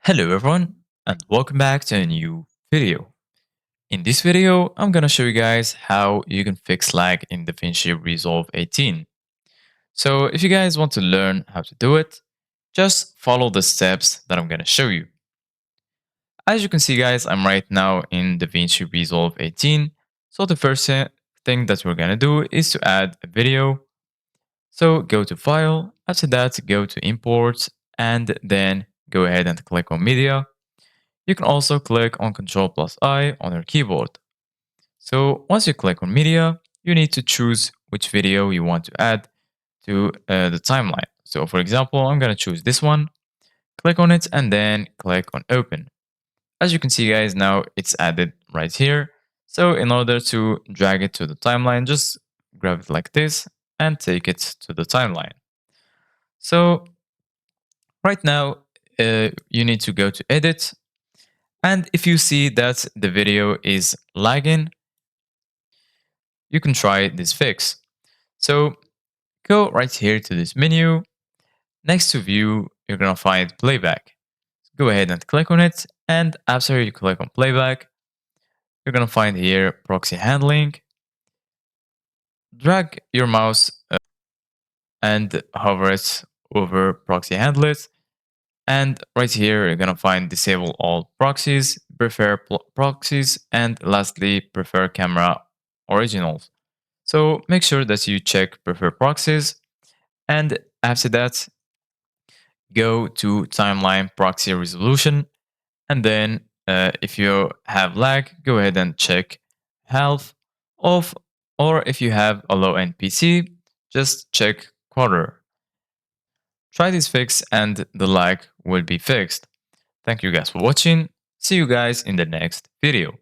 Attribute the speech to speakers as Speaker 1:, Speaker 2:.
Speaker 1: Hello everyone and welcome back to a new video. In this video, I'm gonna show you guys how you can fix lag in Davinci Resolve 18. So if you guys want to learn how to do it, just follow the steps that I'm gonna show you. As you can see guys, I'm right now in Davinci Resolve 18. So the first thing that we're gonna do is to add a video. So go to File, after that go to Import, and then go ahead and click on Media. You can also click on Ctrl plus I on your keyboard. So once you click on media, you need to choose which video you want to add to the timeline. So for example, I'm going to choose this one, click on it, and then click on open. As you can see guys, now it's added right here. So in order to drag it to the timeline, just grab it like this and take it to the timeline. So right now, you need to go to edit. And if you see that the video is lagging, you can try this fix. So go right here to this menu. Next to view, you're going to find playback. Go ahead and click on it. And after you click on playback, you're going to find here proxy handling. Drag your mouse and hover it over proxy handlers. And right here, you're going to find disable all proxies, prefer proxies, and lastly, prefer camera originals. So make sure that you check prefer proxies. And after that, go to timeline proxy resolution. And then if you have lag, go ahead and check half off. Or if you have a low end PC, just check quarter. Try this fix and the lag will be fixed. Thank you guys for watching. See you guys in the next video.